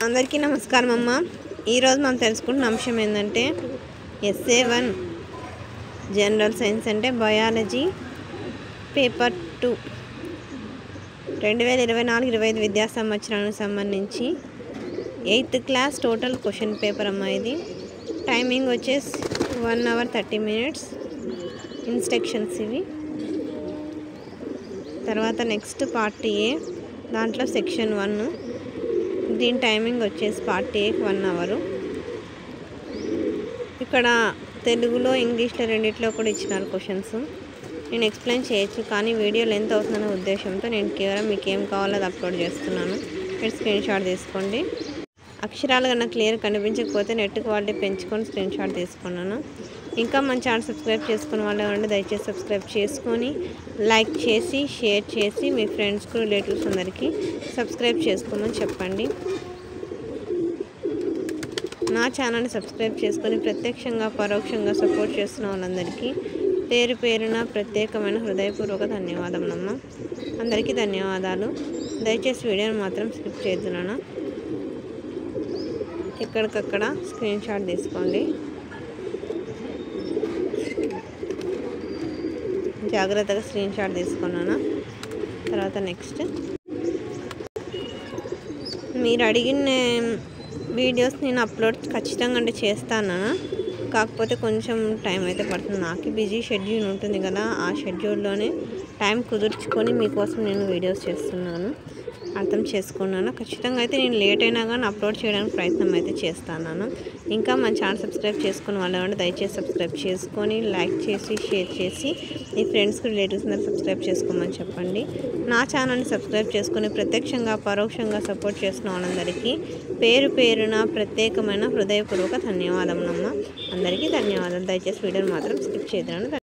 అందరికీ నమస్కారం అమ్మ. ఈరోజు మనం తెలుసుకుంటున్న అంశం ఏంటంటే SA1 జనరల్ సైన్స్ అంటే బయాలజీ పేపర్ 2 2024-25 విద్యా సంవత్సరానికి సంబంధించి 8th class total question paper అమ్మ. ఇది టైమింగ్ వచ్చేసి 1 hour 30 minutes. ఇన్స్ట్రక్షన్స్ ఇవి. తర్వాత నెక్స్ట్ పార్ట్ ఏ, దాంట్లో సెక్షన్ 1. దీని టైమింగ్ వచ్చేసి పార్ట్ ఏకి 1 hour. ఇక్కడ తెలుగులో ఇంగ్లీష్లో రెండిట్లో కూడా ఇచ్చినారు క్వశ్చన్స్. నేను ఎక్స్ప్లెయిన్ చేయొచ్చు కానీ వీడియో లెంత్ అవుతుందనే ఉద్దేశంతో నేను కేవలం మీకు ఏం కావాలో అది అప్లోడ్ చేస్తున్నాను. మీరు స్క్రీన్ షాట్ తీసుకోండి. అక్షరాలు కన్నా క్లియర్ కనిపించకపోతే నెట్ క్వాలిటీ పెంచుకొని స్క్రీన్ షాట్ తీసుకున్నాను. ఇంకా మన ఛానల్ సబ్స్క్రైబ్ చేసుకున్న వాళ్ళు ఎవరంటే దయచేసి సబ్స్క్రైబ్ చేసుకొని లైక్ చేసి షేర్ చేసి మీ ఫ్రెండ్స్కి రిలేటివ్స్ అందరికీ సబ్స్క్రైబ్ చేసుకోమని చెప్పండి. నా ఛానల్ని సబ్స్క్రైబ్ చేసుకొని ప్రత్యక్షంగా పరోక్షంగా సపోర్ట్ చేస్తున్న వాళ్ళందరికీ పేరు పేరున ప్రత్యేకమైన హృదయపూర్వక ధన్యవాదములమ్మ. అందరికీ ధన్యవాదాలు. దయచేసి వీడియోని మాత్రం స్కిప్ చేద్దున్నాను. ఎక్కడికక్కడ స్క్రీన్ షాట్ తీసుకోండి. జాగ్రత్తగా స్క్రీన్ షాట్ తీసుకున్నాను. తర్వాత నెక్స్ట్ మీరు అడిగిన వీడియోస్ నేను అప్లోడ్ ఖచ్చితంగా అంటే చేస్తాను. కాకపోతే కొంచెం టైం అయితే పడుతుంది. నాకు బిజీ షెడ్యూల్ ఉంటుంది కదా, ఆ షెడ్యూల్లోనే టైం కుదుర్చుకొని మీకోసం నేను వీడియోస్ చేస్తున్నాను. అర్థం చేసుకున్నాను. ఖచ్చితంగా అయితే నేను లేట్ అయినా కానీ అప్లోడ్ చేయడానికి ప్రయత్నం అయితే చేస్తాను. ఇంకా మన ఛానల్ సబ్స్క్రైబ్ చేసుకున్న వాళ్ళు దయచేసి సబ్స్క్రైబ్ చేసుకొని లైక్ చేసి షేర్ చేసి మీ ఫ్రెండ్స్కి రిలేటివ్స్ అందరూ సబ్స్క్రైబ్ చేసుకోమని చెప్పండి. నా ఛానల్ని సబ్స్క్రైబ్ చేసుకొని ప్రత్యక్షంగా పరోక్షంగా సపోర్ట్ చేసిన వాళ్ళందరికీ పేరు పేరున ప్రత్యేకమైన హృదయపూర్వక ధన్యవాదములమ్మ. అందరికీ ధన్యవాదాలు. దయచేసి వీడియోని మాత్రం స్కిప్ చేయద్దు.